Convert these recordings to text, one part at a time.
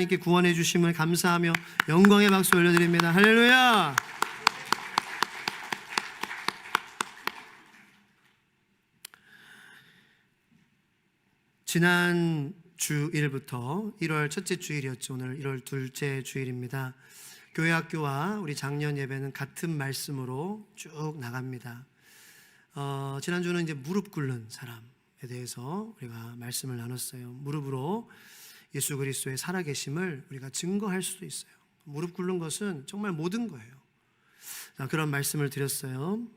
하나님께 구원해 주심을 감사하며 영광의 박수 올려드립니다. 할렐루야. 지난 주일부터 1월 첫째 주일이었죠. 오늘 1월 둘째 주일입니다. 교회 학교와 우리 작년 예배는 같은 말씀으로 쭉 나갑니다. 지난주는 이제 무릎 꿇는 사람에 대해서 우리가 말씀을 나눴어요. 무릎으로 예수 그리스도의 살아계심을 우리가 증거할 수도 있어요. 무릎 꿇는 것은 정말 모든 거예요. 자, 그런 말씀을 드렸어요.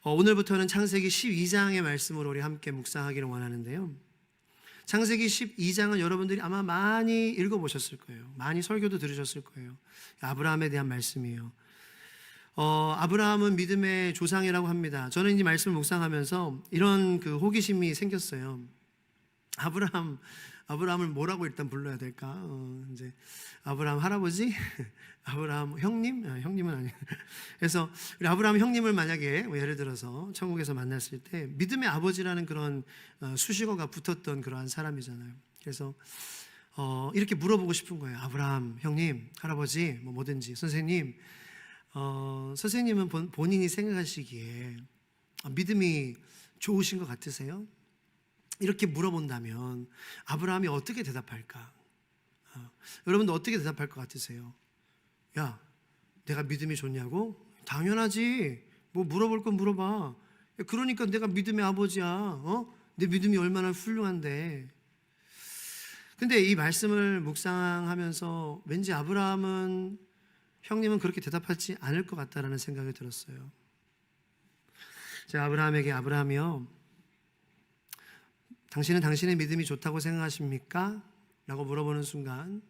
오늘부터는 창세기 12장의 말씀으로 우리 함께 묵상하기를 원하는데요. 창세기 12장은 여러분들이 아마 많이 읽어보셨을 거예요. 많이 설교도 들으셨을 거예요. 아브라함에 대한 말씀이에요. 아브라함은 믿음의 조상이라고 합니다. 저는 이 말씀을 묵상하면서 이런 그 호기심이 생겼어요. 아브라함을 뭐라고 일단 불러야 될까? 이제 아브라함 할아버지? 아브라함 형님? 형님은 아니에요. 그래서 우리 아브라함 형님을 만약에 예를 들어서 천국에서 만났을 때 믿음의 아버지라는 그런 수식어가 붙었던 그러한 사람이잖아요. 그래서 이렇게 물어보고 싶은 거예요. 아브라함 형님, 할아버지, 뭐든지 선생님, 선생님은 본인이 생각하시기에 믿음이 좋으신 것 같으세요? 이렇게 물어본다면 아브라함이 어떻게 대답할까? 여러분도 어떻게 대답할 것 같으세요? 야, 내가 믿음이 좋냐고? 당연하지. 뭐 물어볼 건 물어봐. 그러니까 내가 믿음의 아버지야. 내 믿음이 얼마나 훌륭한데. 근데 이 말씀을 묵상하면서 왠지 형님은 그렇게 대답하지 않을 것 같다라는 생각이 들었어요. 제가 아브라함에게 아브라함이요, 당신은 당신의 믿음이 좋다고 생각하십니까? 라고 물어보는 순간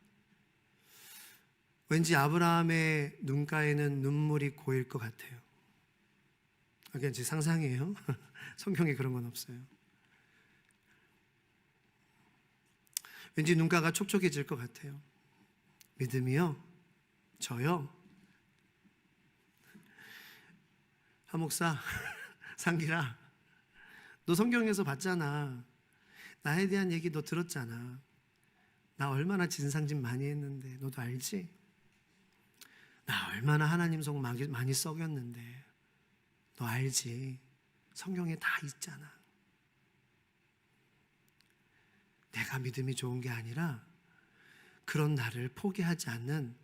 왠지 아브라함의 눈가에는 눈물이 고일 것 같아요. 그냥 제 상상이에요. 성경에 그런 건 없어요. 왠지 눈가가 촉촉해질 것 같아요. 믿음이요? 저요? 하목사, 상기라, 너 성경에서 봤잖아. 나에 대한 얘기 너 들었잖아. 나 얼마나 진상짓 많이 했는데 너도 알지? 나 얼마나 하나님 속 많이 썩였는데 너 알지? 성경에 다 있잖아. 내가 믿음이 좋은 게 아니라 그런 나를 포기하지 않는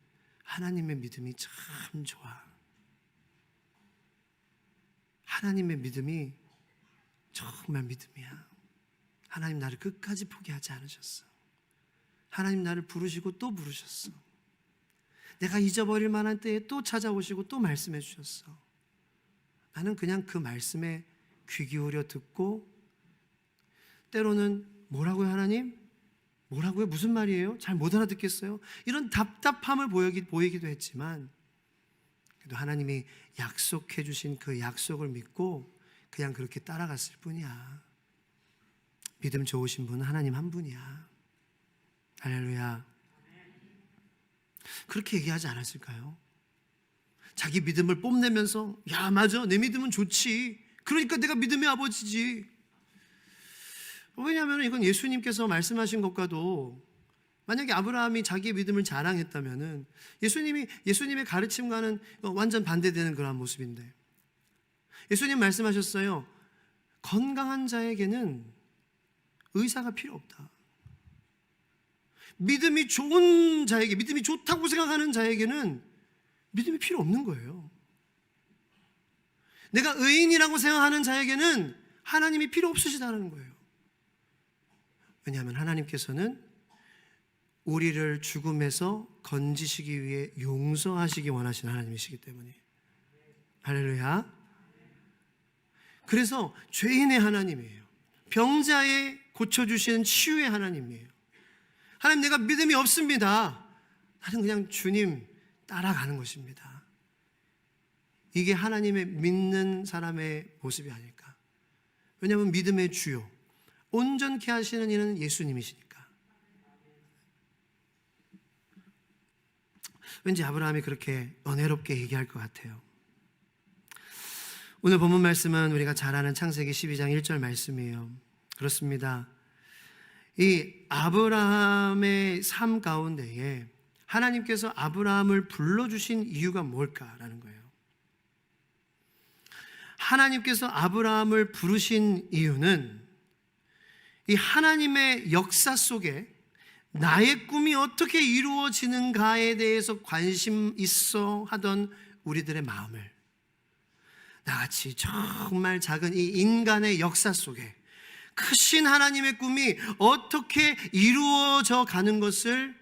하나님의 믿음이 참 좋아. 하나님의 믿음이 정말 믿음이야. 하나님 나를 끝까지 포기하지 않으셨어. 하나님 나를 부르시고 또 부르셨어. 내가 잊어버릴 만한 때에 또 찾아오시고 또 말씀해 주셨어. 나는 그냥 그 말씀에 귀 기울여 듣고, 때로는 뭐라고요 하나님? 뭐라고요? 무슨 말이에요? 잘 못 알아듣겠어요? 이런 답답함을 보이기도 했지만 그래도 하나님이 약속해 주신 그 약속을 믿고 그냥 그렇게 따라갔을 뿐이야. 믿음 좋으신 분은 하나님 한 분이야. 할렐루야. 그렇게 얘기하지 않았을까요? 자기 믿음을 뽐내면서 야 맞아, 내 믿음은 좋지. 그러니까 내가 믿음의 아버지지. 왜냐하면 이건 예수님께서 말씀하신 것과도, 만약에 아브라함이 자기의 믿음을 자랑했다면 예수님의 가르침과는 완전 반대되는 그런 모습인데, 예수님 말씀하셨어요. 건강한 자에게는 의사가 필요 없다. 믿음이 좋은 자에게, 믿음이 좋다고 생각하는 자에게는 믿음이 필요 없는 거예요. 내가 의인이라고 생각하는 자에게는 하나님이 필요 없으시다는 거예요. 왜냐하면 하나님께서는 우리를 죽음에서 건지시기 위해 용서하시기 원하시는 하나님이시기 때문에. 할렐루야. 그래서 죄인의 하나님이에요. 병자의 고쳐주시는 치유의 하나님이에요. 하나님, 내가 믿음이 없습니다. 나는 그냥 주님 따라가는 것입니다. 이게 하나님의 믿는 사람의 모습이 아닐까. 왜냐하면 믿음의 주요, 온전케 하시는 이는 예수님이시니까. 왠지 아브라함이 그렇게 은혜롭게 얘기할 것 같아요. 오늘 본문 말씀은 우리가 잘 아는 창세기 12장 1절 말씀이에요. 그렇습니다. 이 아브라함의 삶 가운데에 하나님께서 아브라함을 불러주신 이유가 뭘까라는 거예요. 하나님께서 아브라함을 부르신 이유는 이 하나님의 역사 속에 나의 꿈이 어떻게 이루어지는가에 대해서 관심 있어 하던 우리들의 마음을 나같이 정말 작은 이 인간의 역사 속에 크신 하나님의 꿈이 어떻게 이루어져 가는 것을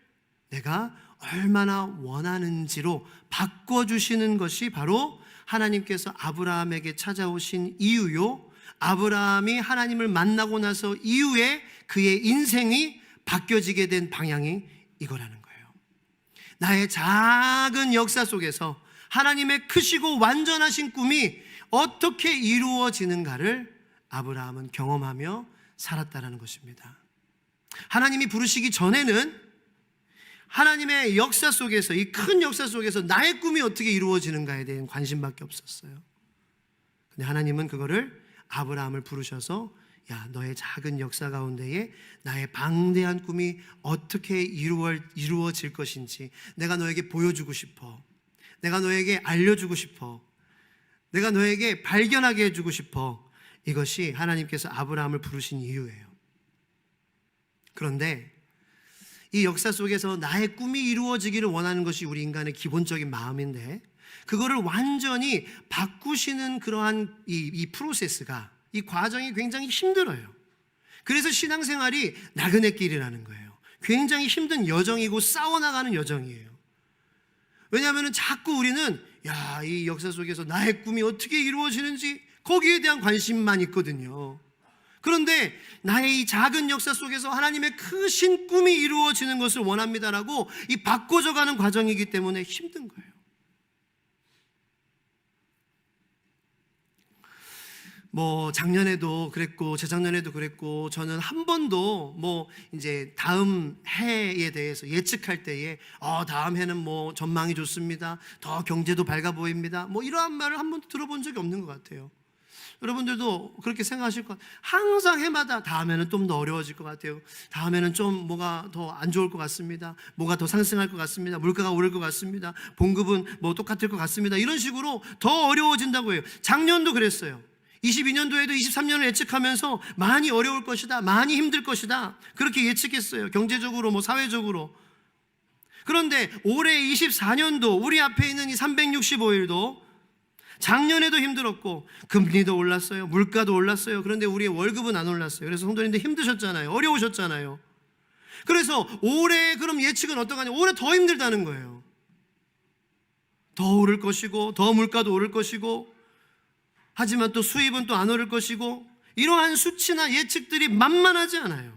내가 얼마나 원하는지로 바꿔주시는 것이 바로 하나님께서 아브라함에게 찾아오신 이유요, 아브라함이 하나님을 만나고 나서 이후에 그의 인생이 바뀌어지게 된 방향이 이거라는 거예요. 나의 작은 역사 속에서 하나님의 크시고 완전하신 꿈이 어떻게 이루어지는가를 아브라함은 경험하며 살았다라는 것입니다. 하나님이 부르시기 전에는 하나님의 역사 속에서, 이 큰 역사 속에서 나의 꿈이 어떻게 이루어지는가에 대한 관심밖에 없었어요. 근데 하나님은 그거를 아브라함을 부르셔서 야, 너의 작은 역사 가운데에 나의 방대한 꿈이 어떻게 이루어질 것인지 내가 너에게 보여주고 싶어. 내가 너에게 알려주고 싶어. 내가 너에게 발견하게 해주고 싶어. 이것이 하나님께서 아브라함을 부르신 이유예요. 그런데 이 역사 속에서 나의 꿈이 이루어지기를 원하는 것이 우리 인간의 기본적인 마음인데 그거를 완전히 바꾸시는 그러한 이 프로세스가, 이 과정이 굉장히 힘들어요. 그래서 신앙생활이 나그네 길이라는 거예요. 굉장히 힘든 여정이고 싸워나가는 여정이에요. 왜냐하면 자꾸 우리는 이 역사 속에서 나의 꿈이 어떻게 이루어지는지 거기에 대한 관심만 있거든요. 그런데 나의 이 작은 역사 속에서 하나님의 크신 꿈이 이루어지는 것을 원합니다라고 이 바꿔져가는 과정이기 때문에 힘든 거예요. 작년에도 그랬고 재작년에도 그랬고 저는 한 번도 이제 다음 해에 대해서 예측할 때에 다음 해는 전망이 좋습니다. 더 경제도 밝아 보입니다. 이러한 말을 한 번도 들어본 적이 없는 것 같아요. 여러분들도 그렇게 생각하실 것 같아요. 항상 해마다 다음에는 좀 더 어려워질 것 같아요. 다음에는 좀 뭐가 더 안 좋을 것 같습니다. 뭐가 더 상승할 것 같습니다. 물가가 오를 것 같습니다. 봉급은 똑같을 것 같습니다. 이런 식으로 더 어려워진다고 해요. 작년도 그랬어요. 22년도에도 23년을 예측하면서 많이 어려울 것이다, 많이 힘들 것이다, 그렇게 예측했어요. 경제적으로 사회적으로. 그런데 올해 24년도 우리 앞에 있는 이 365일도 작년에도 힘들었고 금리도 올랐어요. 물가도 올랐어요. 그런데 우리의 월급은 안 올랐어요. 그래서 성도님들 힘드셨잖아요. 어려우셨잖아요. 그래서 올해 그럼 예측은 어떡하냐? 올해 더 힘들다는 거예요. 더 오를 것이고 더 물가도 오를 것이고 하지만 또 수입은 또 안 오를 것이고 이러한 수치나 예측들이 만만하지 않아요.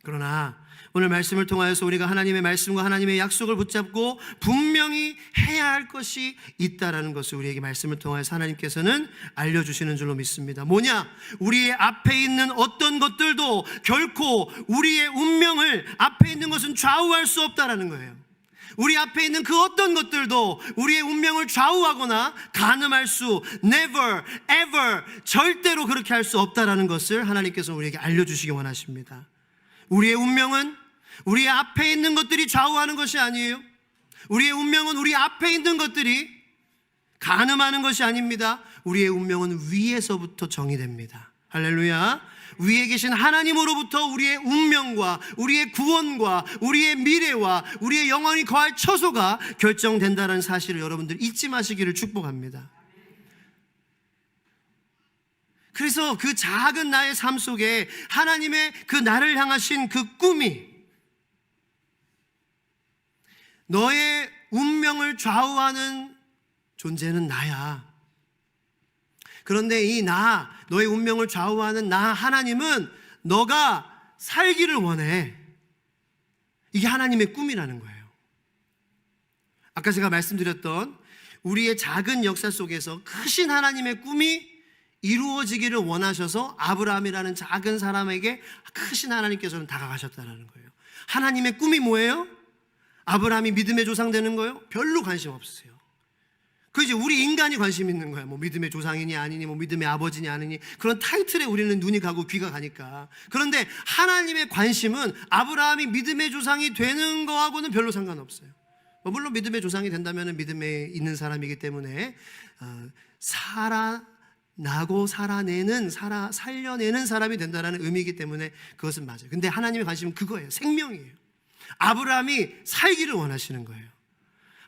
그러나 오늘 말씀을 통하여서 우리가 하나님의 말씀과 하나님의 약속을 붙잡고 분명히 해야 할 것이 있다라는 것을 우리에게 말씀을 통하여서 하나님께서는 알려주시는 줄로 믿습니다. 뭐냐? 우리의 앞에 있는 어떤 것들도 결코 우리의 운명을, 앞에 있는 것은 좌우할 수 없다라는 거예요. 우리 앞에 있는 그 어떤 것들도 우리의 운명을 좌우하거나 가늠할 수, never, ever, 절대로 그렇게 할 수 없다라는 것을 하나님께서 우리에게 알려주시기 원하십니다. 우리의 운명은 우리 앞에 있는 것들이 좌우하는 것이 아니에요. 우리의 운명은 우리 앞에 있는 것들이 가늠하는 것이 아닙니다. 우리의 운명은 위에서부터 정의됩니다. 할렐루야. 위에 계신 하나님으로부터 우리의 운명과 우리의 구원과 우리의 미래와 우리의 영원히 거할 처소가 결정된다는 사실을 여러분들 잊지 마시기를 축복합니다. 그래서 그 작은 나의 삶 속에 하나님의 그 나를 향하신 그 꿈이 너의 운명을 좌우하는 존재는 나야. 그런데 이 너의 운명을 좌우하는 나 하나님은 너가 살기를 원해. 이게 하나님의 꿈이라는 거예요. 아까 제가 말씀드렸던 우리의 작은 역사 속에서 크신 하나님의 꿈이 이루어지기를 원하셔서 아브라함이라는 작은 사람에게 크신 하나님께서는 다가가셨다는 거예요. 하나님의 꿈이 뭐예요? 아브라함이 믿음의 조상 되는 거요? 별로 관심 없으세요. 그 이제 우리 인간이 관심 있는 거야. 뭐 믿음의 조상이니 아니니, 뭐 믿음의 아버지니 아니니, 그런 타이틀에 우리는 눈이 가고 귀가 가니까. 그런데 하나님의 관심은 아브라함이 믿음의 조상이 되는 거하고는 별로 상관없어요. 물론 믿음의 조상이 된다면 믿음에 있는 사람이기 때문에 살려내는 사람이 된다는 의미이기 때문에 그것은 맞아요. 근데 하나님의 관심은 그거예요. 생명이에요. 아브라함이 살기를 원하시는 거예요.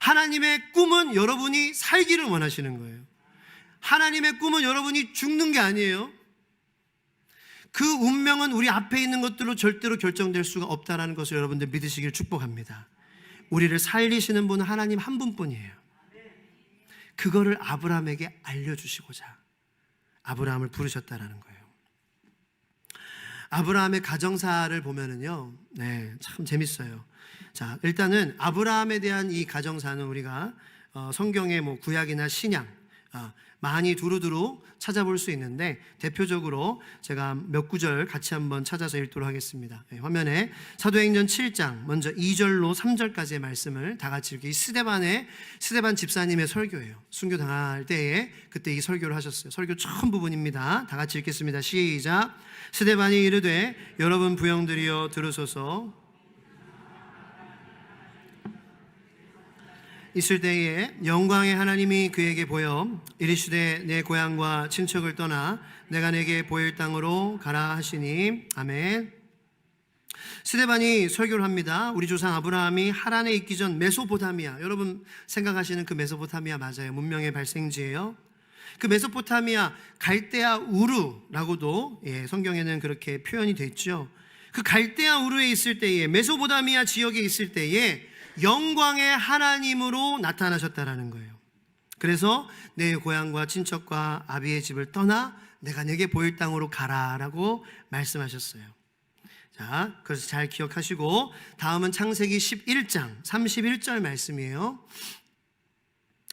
하나님의 꿈은 여러분이 살기를 원하시는 거예요. 하나님의 꿈은 여러분이 죽는 게 아니에요. 그 운명은 우리 앞에 있는 것들로 절대로 결정될 수가 없다는 것을 여러분들 믿으시길 축복합니다. 우리를 살리시는 분은 하나님 한 분뿐이에요. 그거를 아브라함에게 알려주시고자 아브라함을 부르셨다라는 거예요. 아브라함의 가정사를 보면은요, 참 재밌어요. 자, 일단은 아브라함에 대한 이 가정사는 우리가 성경의 뭐 구약이나 신약 많이 두루두루 찾아볼 수 있는데, 대표적으로 제가 몇 구절 같이 한번 찾아서 읽도록 하겠습니다. 화면에 사도행전 7장 먼저 2절로 3절까지의 말씀을 다 같이 이렇게 스데반 집사님의 설교예요. 순교 당할 때에 그때 이 설교를 하셨어요. 설교 처음 부분입니다. 다 같이 읽겠습니다. 시작. 스데반이 이르되 여러분 부형들이여 들으소서. 있을 때에 영광의 하나님이 그에게 보여 이르시되 내 고향과 친척을 떠나 내가 내게 보일 땅으로 가라 하시니. 아멘. 스데반이 설교를 합니다. 우리 조상 아브라함이 하란에 있기 전 메소포타미아, 여러분 생각하시는 그 메소포타미아 맞아요. 문명의 발생지예요. 그 메소포타미아 갈대아 우르라고도 성경에는 그렇게 표현이 되어 있죠. 그 갈대아 우르에 있을 때에, 메소포타미아 지역에 있을 때에 영광의 하나님으로 나타나셨다라는 거예요. 그래서 내 고향과 친척과 아비의 집을 떠나 내가 내게 보일 땅으로 가라라고 말씀하셨어요. 자, 그래서 잘 기억하시고 다음은 창세기 11장 31절 말씀이에요.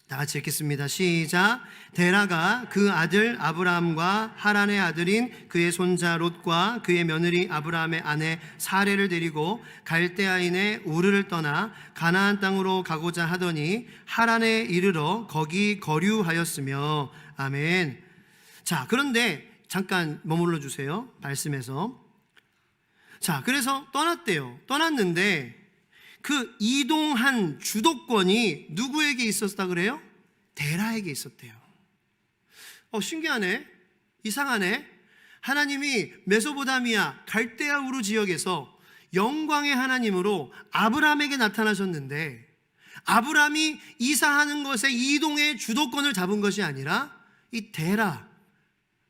다 같이 읽겠습니다. 시작. 데라가 그 아들 아브라함과 하란의 아들인 그의 손자 롯과 그의 며느리 아브라함의 아내 사레를 데리고 갈대아인의 우르를 떠나 가나안 땅으로 가고자 하더니 하란에 이르러 거기 거류하였으며. 아멘. 자, 그런데 잠깐 머물러 주세요. 말씀에서. 자, 그래서 떠났대요. 떠났는데 그 이동한 주도권이 누구에게 있었다 그래요? 데라에게 있었대요. 신기하네. 이상하네. 하나님이 메소포타미아 갈대아 우르 지역에서 영광의 하나님으로 아브라함에게 나타나셨는데, 아브라함이 이사하는 것에 이동의 주도권을 잡은 것이 아니라 이 데라,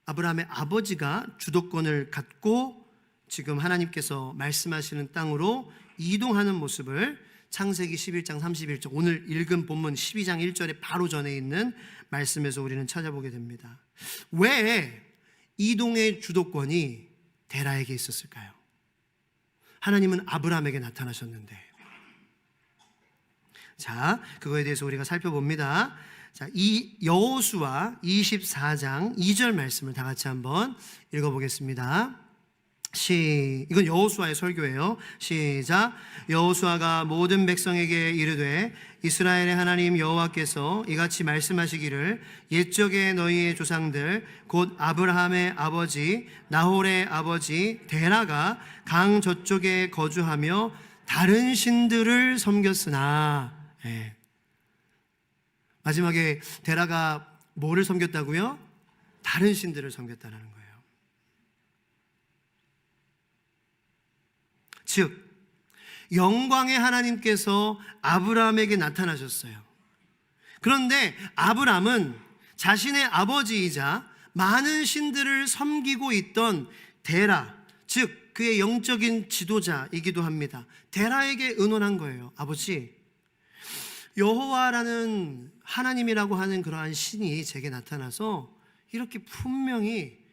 아브라함의 아버지가 주도권을 갖고 지금 하나님께서 말씀하시는 땅으로 이동하는 모습을 창세기 11장 31절, 오늘 읽은 본문 12장 1절에 바로 전에 있는 말씀에서 우리는 찾아보게 됩니다. 왜 이동의 주도권이 데라에게 있었을까요? 하나님은 아브라함에게 나타나셨는데. 자, 그거에 대해서 우리가 살펴봅니다. 자, 이 여호수아 24장 2절 말씀을 다 같이 한번 읽어보겠습니다. 이건 여호수아의 설교예요. 시작. 여호수아가 모든 백성에게 이르되 이스라엘의 하나님 여호와께서 이같이 말씀하시기를 옛적에 너희의 조상들 곧 아브라함의 아버지 나홀의 아버지 데라가 강 저쪽에 거주하며 다른 신들을 섬겼으나. 마지막에 데라가 뭐를 섬겼다고요? 다른 신들을 섬겼다는 거예요. 즉 영광의 하나님께서 아브라함에게 나타나셨어요. 그런데 아브라함은 자신의 아버지이자 많은 신들을 섬기고 있던 데라, 즉 그의 영적인 지도자이기도 합니다. 데라에게 의논한 거예요. 아버지, 여호와라는 하나님이라고 하는 그러한 신이 제게 나타나서 이렇게 분명히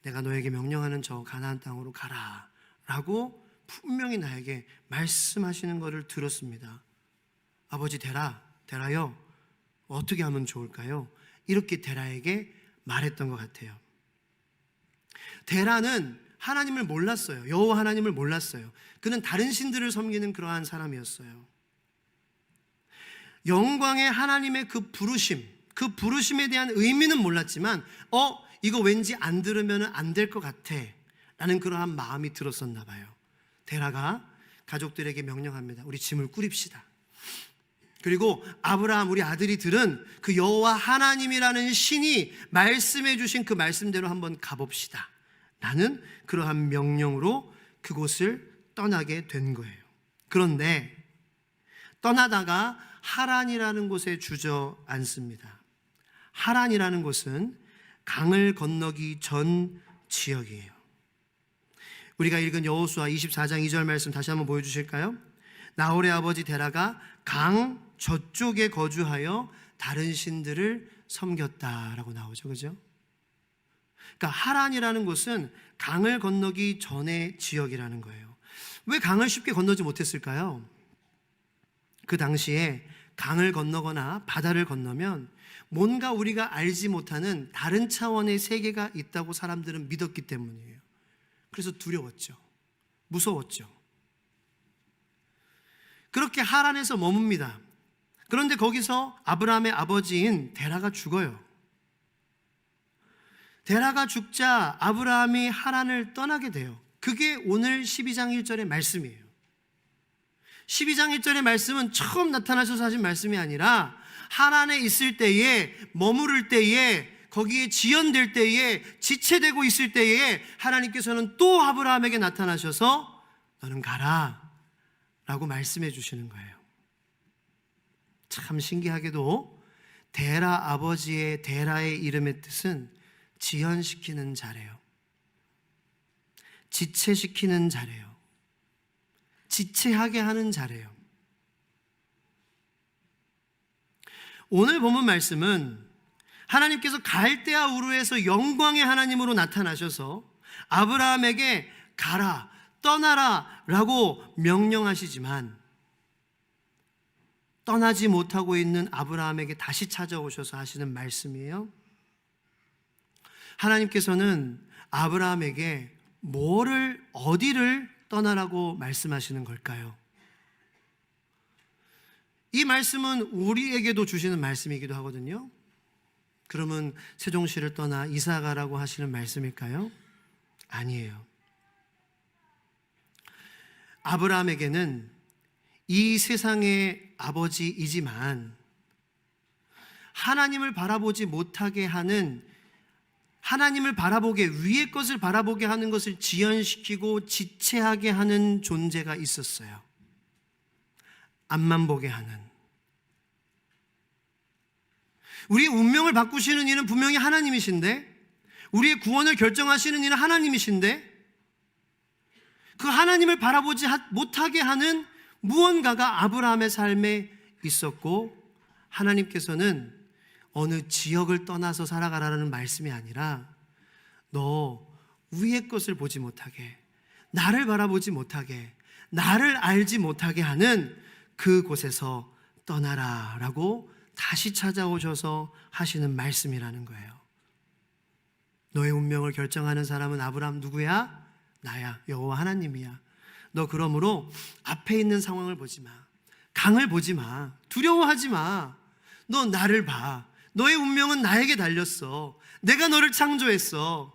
내가 너에게 명령하는 저 가나안 땅으로 가라 라고 분명히 나에게 말씀하시는 것을 들었습니다. 아버지 데라요, 어떻게 하면 좋을까요? 이렇게 데라에게 말했던 것 같아요. 데라는 하나님을 몰랐어요. 여호와 하나님을 몰랐어요. 그는 다른 신들을 섬기는 그러한 사람이었어요. 영광의 하나님의 그 부르심, 그 부르심에 대한 의미는 몰랐지만 이거 왠지 안 들으면 안 될 것 같아 라는 그러한 마음이 들었었나 봐요. 데라가 가족들에게 명령합니다. 우리 짐을 꾸립시다. 그리고 아브라함 우리 아들이 들은 그 여호와 하나님이라는 신이 말씀해 주신 그 말씀대로 한번 가봅시다 라는 그러한 명령으로 그곳을 떠나게 된 거예요. 그런데 떠나다가 하란이라는 곳에 주저앉습니다. 하란이라는 곳은 강을 건너기 전 지역이에요. 우리가 읽은 여호수아 24장 2절 말씀 다시 한번 보여주실까요? 나홀의 아버지 데라가 강 저쪽에 거주하여 다른 신들을 섬겼다라고 나오죠. 그죠? 그러니까 하란이라는 곳은 강을 건너기 전의 지역이라는 거예요. 왜 강을 쉽게 건너지 못했을까요? 그 당시에 강을 건너거나 바다를 건너면 뭔가 우리가 알지 못하는 다른 차원의 세계가 있다고 사람들은 믿었기 때문이에요. 그래서 두려웠죠. 무서웠죠. 그렇게 하란에서 머뭅니다. 그런데 거기서 아브라함의 아버지인 데라가 죽어요. 데라가 죽자 아브라함이 하란을 떠나게 돼요. 그게 오늘 12장 1절의 말씀이에요. 12장 1절의 말씀은 처음 나타나셔서 하신 말씀이 아니라 하란에 있을 때에, 머무를 때에, 거기에 지연될 때에, 지체되고 있을 때에 하나님께서는 또 아브라함에게 나타나셔서 너는 가라 라고 말씀해 주시는 거예요. 참 신기하게도 데라 아버지의 데라의 이름의 뜻은 지연시키는 자래요. 지체시키는 자래요. 지체하게 하는 자래요. 오늘 본문 말씀은 하나님께서 갈대아 우르에서 영광의 하나님으로 나타나셔서 아브라함에게 가라, 떠나라 라고 명령하시지만 떠나지 못하고 있는 아브라함에게 다시 찾아오셔서 하시는 말씀이에요. 하나님께서는 아브라함에게 어디를 떠나라고 말씀하시는 걸까요? 이 말씀은 우리에게도 주시는 말씀이기도 하거든요. 그러면 세종시를 떠나 이사 가라고 하시는 말씀일까요? 아니에요. 아브라함에게는 이 세상의 아버지이지만 하나님을 바라보지 못하게 하는, 하나님을 바라보게, 위의 것을 바라보게 하는 것을 지연시키고 지체하게 하는 존재가 있었어요. 앞만 보게 하는. 우리의 운명을 바꾸시는 이는 분명히 하나님이신데, 우리의 구원을 결정하시는 이는 하나님이신데, 그 하나님을 바라보지 못하게 하는 무언가가 아브라함의 삶에 있었고, 하나님께서는 어느 지역을 떠나서 살아가라는 말씀이 아니라 너 위의 것을 보지 못하게, 나를 바라보지 못하게, 나를 알지 못하게 하는 그곳에서 떠나라 라고 다시 찾아오셔서 하시는 말씀이라는 거예요. 너의 운명을 결정하는 사람은 아브라함 누구야? 나야, 여호와 하나님이야. 너 그러므로 앞에 있는 상황을 보지 마, 강을 보지 마, 두려워하지 마. 너 나를 봐. 너의 운명은 나에게 달렸어. 내가 너를 창조했어.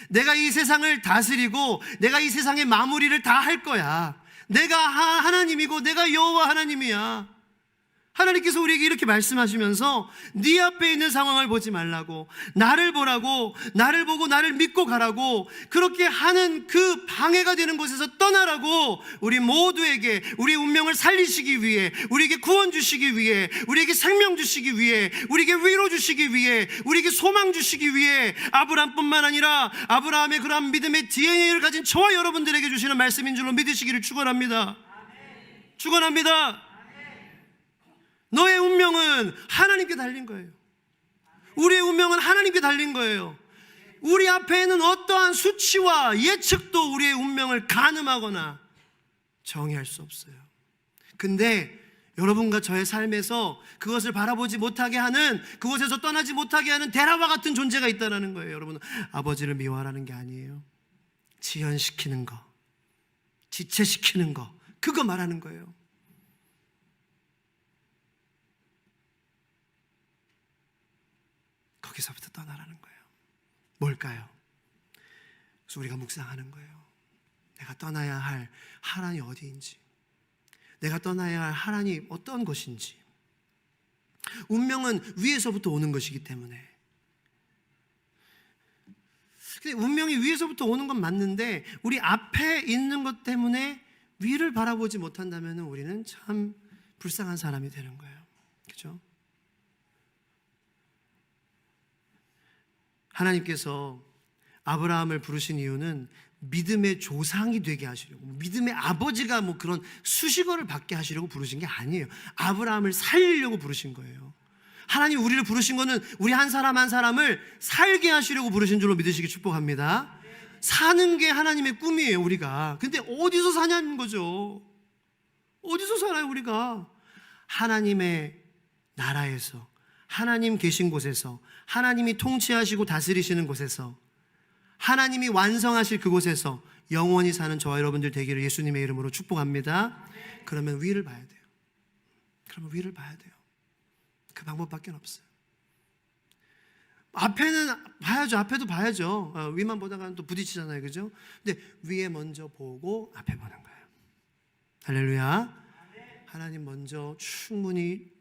내가 이 세상을 다스리고 내가 이 세상의 마무리를 다 할 거야. 내가 하나님이고 내가 여호와 하나님이야. 하나님께서 우리에게 이렇게 말씀하시면서 네 앞에 있는 상황을 보지 말라고, 나를 보라고, 나를 보고 나를 믿고 가라고, 그렇게 하는 그 방해가 되는 곳에서 떠나라고 우리 모두에게 우리의 운명을 살리시기 위해, 우리에게 구원 주시기 위해, 우리에게 생명 주시기 위해, 우리에게 위로 주시기 위해, 우리에게 소망 주시기 위해 아브라함뿐만 아니라 아브라함의 그러한 믿음의 DNA를 가진 저와 여러분들에게 주시는 말씀인 줄로 믿으시기를 축원합니다. 축원합니다. 너의 운명은 하나님께 달린 거예요. 우리의 운명은 하나님께 달린 거예요. 우리 앞에 있는 어떠한 수치와 예측도 우리의 운명을 가늠하거나 정의할 수 없어요. 근데 여러분과 저의 삶에서 그것을 바라보지 못하게 하는, 그곳에서 떠나지 못하게 하는 데라와 같은 존재가 있다는 거예요. 여러분, 아버지를 미워하라는 게 아니에요. 지연시키는 거, 지체시키는 거, 그거 말하는 거예요. 거기서부터 떠나라는 거예요. 뭘까요? 그래서 우리가 묵상하는 거예요. 내가 떠나야 할 하란이 어디인지, 내가 떠나야 할 하란이 어떤 것인지. 운명은 위에서부터 오는 것이기 때문에. 근데 운명이 위에서부터 오는 건 맞는데 우리 앞에 있는 것 때문에 위를 바라보지 못한다면 우리는 참 불쌍한 사람이 되는 거예요. 그렇죠? 하나님께서 아브라함을 부르신 이유는 믿음의 조상이 되게 하시려고, 믿음의 아버지가 뭐 그런 수식어를 받게 하시려고 부르신 게 아니에요. 아브라함을 살리려고 부르신 거예요. 하나님 우리를 부르신 거는 우리 한 사람 한 사람을 살게 하시려고 부르신 줄로 믿으시기 축복합니다. 사는 게 하나님의 꿈이에요, 우리가. 근데 어디서 사냐는 거죠. 어디서 살아요, 우리가? 하나님의 나라에서, 하나님 계신 곳에서, 하나님이 통치하시고 다스리시는 곳에서, 하나님이 완성하실 그곳에서 영원히 사는 저와 여러분들 되기를 예수님의 이름으로 축복합니다. 그러면 위를 봐야 돼요. 그러면 위를 봐야 돼요. 그 방법밖에 없어요. 앞에는 봐야죠. 앞에도 봐야죠. 위만 보다가는 또 부딪히잖아요, 그죠? 근데 위에 먼저 보고 앞에 보는 거예요. 할렐루야. 하나님 먼저 충분히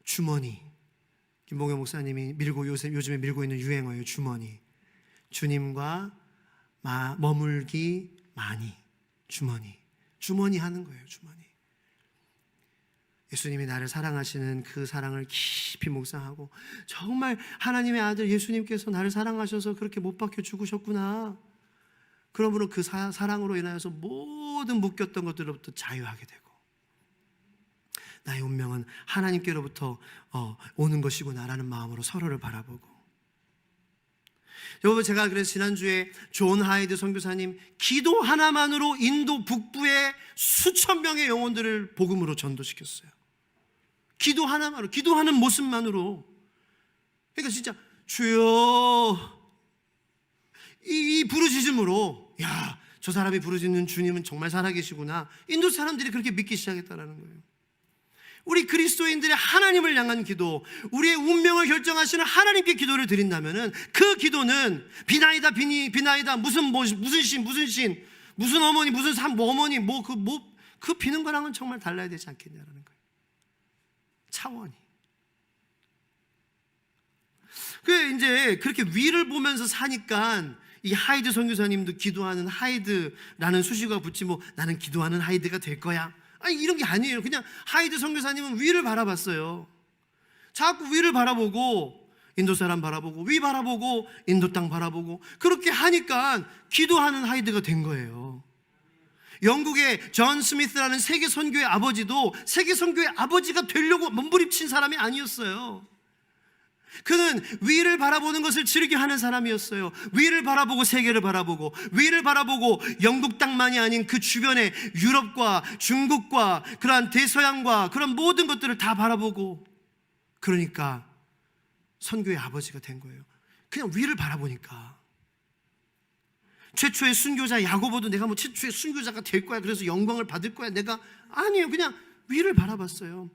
주머니. 김봉현 목사님이 요즘에 밀고 있는 유행어예요. 주머니. 주님과 머물기 많이. 주머니 하는 거예요. 주머니. 예수님이 나를 사랑하시는 그 사랑을 깊이 묵상하고, 정말 하나님의 아들 예수님께서 나를 사랑하셔서 그렇게 못 박혀 죽으셨구나. 그러므로 그 사랑으로 인하여서 모든 묶였던 것들로부터 자유하게 되고, 나의 운명은 하나님께로부터 오는 것이구나라는 마음으로 서로를 바라보고. 여러분, 제가 그래서 지난주에 존 하이드 선교사님 기도 하나만으로 인도 북부의 수천 명의 영혼들을 복음으로 전도시켰어요. 기도 하나만으로, 기도하는 모습만으로. 그러니까 진짜 주여, 이 부르짖음으로, 야, 저 사람이 부르짖는 주님은 정말 살아계시구나. 인도 사람들이 그렇게 믿기 시작했다는 거예요. 우리 그리스도인들의 하나님을 향한 기도, 우리의 운명을 결정하시는 하나님께 기도를 드린다면은 그 기도는 비나이다 무슨 신 무슨 어머니 무슨 어머니 그 비는 거랑은 정말 달라야 되지 않겠냐라는 거예요. 차원이. 이제 그렇게 위를 보면서 사니까 이 하이드 선교사님도 기도하는 하이드라는 수식어가 붙지, 나는 기도하는 하이드가 될 거야. 아니, 이런 게 아니에요. 그냥 하이드 선교사님은 위를 바라봤어요. 자꾸 위를 바라보고, 인도 사람 바라보고, 위 바라보고, 인도 땅 바라보고, 그렇게 하니까 기도하는 하이드가 된 거예요. 영국의 존 스미스라는 세계 선교의 아버지도 세계 선교의 아버지가 되려고 몸부림친 사람이 아니었어요. 그는 위를 바라보는 것을 즐겨하는 사람이었어요. 위를 바라보고 세계를 바라보고, 위를 바라보고 영국 땅만이 아닌 그 주변의 유럽과 중국과 그러한 대서양과 그런 모든 것들을 다 바라보고, 그러니까 선교의 아버지가 된 거예요. 그냥 위를 바라보니까. 최초의 순교자 야고보도 내가 최초의 순교자가 될 거야, 그래서 영광을 받을 거야, 아니에요. 그냥 위를 바라봤어요.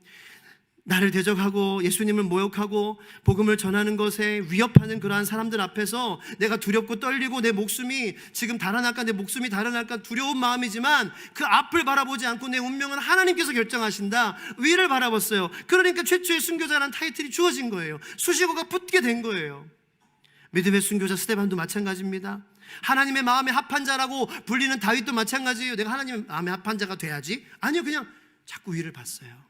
나를 대적하고 예수님을 모욕하고 복음을 전하는 것에 위협하는 그러한 사람들 앞에서 내가 두렵고 떨리고 내 목숨이 지금 달아날까, 내 목숨이 달아날까 두려운 마음이지만 그 앞을 바라보지 않고 내 운명은 하나님께서 결정하신다. 위를 바라봤어요. 그러니까 최초의 순교자라는 타이틀이 주어진 거예요. 수식어가 붙게 된 거예요. 믿음의 순교자 스데반도 마찬가지입니다. 하나님의 마음에 합한 자라고 불리는 다윗도 마찬가지예요. 내가 하나님의 마음에 합한 자가 돼야지. 아니요, 그냥 자꾸 위를 봤어요.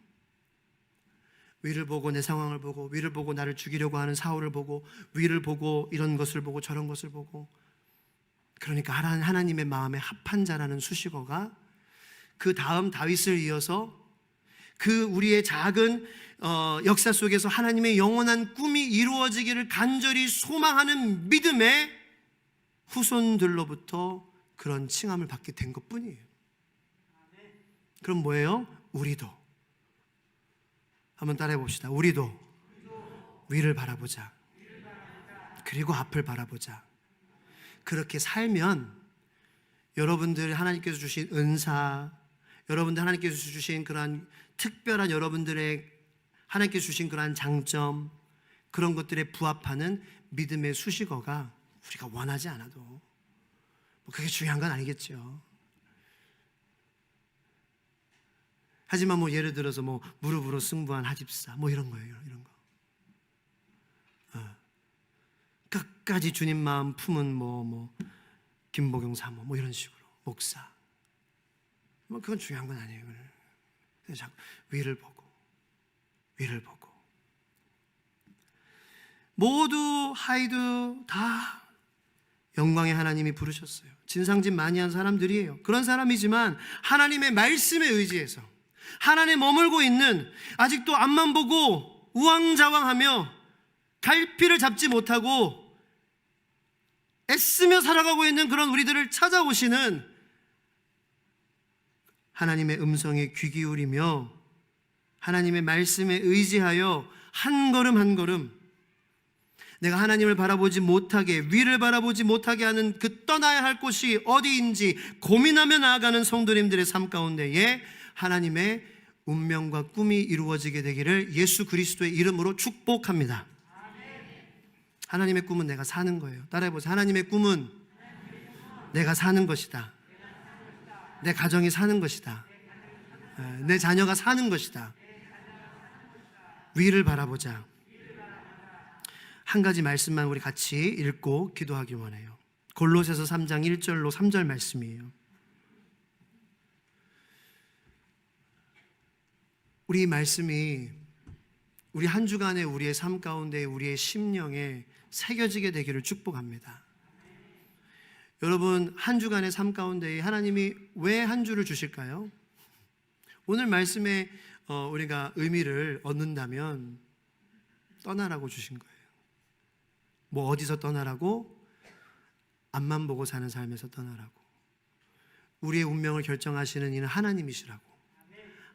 위를 보고 내 상황을 보고, 위를 보고 나를 죽이려고 하는 사울을 보고, 위를 보고 이런 것을 보고 저런 것을 보고. 그러니까 하나님의 마음에 합한 자라는 수식어가 그 다음 다윗을 이어서 그 우리의 작은 역사 속에서 하나님의 영원한 꿈이 이루어지기를 간절히 소망하는 믿음의 후손들로부터 그런 칭함을 받게 된 것뿐이에요. 그럼 뭐예요? 우리도 한번 따라해 봅시다. 우리도 위를 바라보자. 그리고 앞을 바라보자. 그렇게 살면 여러분들 하나님께서 주신 은사, 여러분들 하나님께서 주신 그러한 특별한 여러분들의 하나님께서 주신 그러한 장점, 그런 것들에 부합하는 믿음의 수식어가 우리가 원하지 않아도 뭐 그게 중요한 건 아니겠죠. 하지만 뭐 예를 들어서 뭐 무릎으로 승부한 하집사 뭐 이런 거예요. 이런 거. 끝까지 주님 마음 품은 뭐 김보경 사모 뭐 이런 식으로 목사. 뭐 그건 중요한 건 아니에요. 그래서 자꾸 위를 보고 모두 하이드 다 영광의 하나님이 부르셨어요. 진상짓 많이 한 사람들이에요. 그런 사람이지만 하나님의 말씀에 의지해서 하나님에 머물고 있는, 아직도 앞만 보고 우왕좌왕하며 갈피를 잡지 못하고 애쓰며 살아가고 있는 그런 우리들을 찾아오시는 하나님의 음성에 귀 기울이며 하나님의 말씀에 의지하여 한 걸음 한 걸음 내가 하나님을 바라보지 못하게, 위를 바라보지 못하게 하는 그 떠나야 할 곳이 어디인지 고민하며 나아가는 성도님들의 삶 가운데에 하나님의 운명과 꿈이 이루어지게 되기를 예수 그리스도의 이름으로 축복합니다. 하나님의 꿈은 내가 사는 거예요. 따라해보세요. 하나님의 꿈은 내가 사는 것이다. 내 가정이 사는 것이다. 내 자녀가 사는 것이다. 위를 바라보자. 한 가지 말씀만 우리 같이 읽고 기도하기 원해요. 골로새서 3장 1절로 3절 말씀이에요. 우리 말씀이 우리 한 주간의 우리의 삶 가운데 우리의 심령에 새겨지게 되기를 축복합니다. 여러분, 한 주간의 삶 가운데 하나님이 왜 한 주를 주실까요? 오늘 말씀에 우리가 의미를 얻는다면 떠나라고 주신 거예요. 뭐 어디서 떠나라고? 앞만 보고 사는 삶에서 떠나라고. 우리의 운명을 결정하시는 이는 하나님이시라고.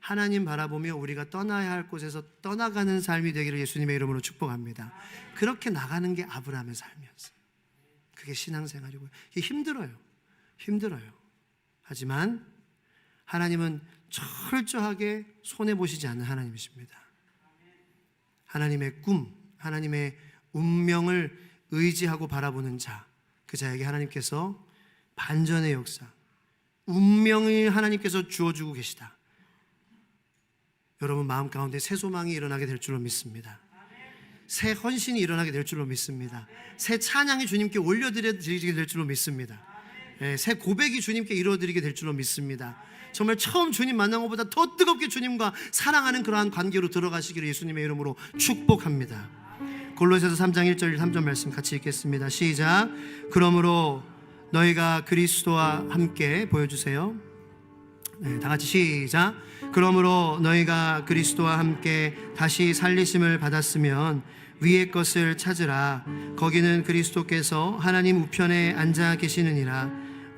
하나님 바라보며 우리가 떠나야 할 곳에서 떠나가는 삶이 되기를 예수님의 이름으로 축복합니다. 그렇게 나가는 게 아브라함의 삶이었어요. 그게 신앙생활이고요. 이게 힘들어요. 하지만 하나님은 철저하게 손해보시지 않는 하나님이십니다. 하나님의 꿈, 하나님의 운명을 의지하고 바라보는 자, 그 자에게 하나님께서 반전의 역사, 운명을 하나님께서 주어주고 계시다. 여러분 마음 가운데 새 소망이 일어나게 될 줄로 믿습니다. 새 헌신이 일어나게 될 줄로 믿습니다. 새 찬양이 주님께 올려드리게 될 줄로 믿습니다. 새 고백이 주님께 이루어드리게 될 줄로 믿습니다. 정말 처음 주님 만난 것보다 더 뜨겁게 주님과 사랑하는 그러한 관계로 들어가시기를 예수님의 이름으로 축복합니다. 골로새서 3장 1절 3절 말씀 같이 읽겠습니다. 시작. 그러므로 너희가 그리스도와 함께, 보여주세요. 다 같이 시작. 그러므로 너희가 그리스도와 함께 다시 살리심을 받았으면 위의 것을 찾으라. 거기는 그리스도께서 하나님 우편에 앉아 계시느니라.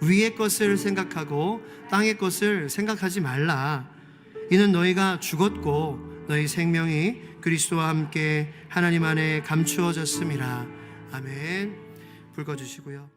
위의 것을 생각하고 땅의 것을 생각하지 말라. 이는 너희가 죽었고 너희 생명이 그리스도와 함께 하나님 안에 감추어졌음이라. 아멘. 불 꺼주시고요.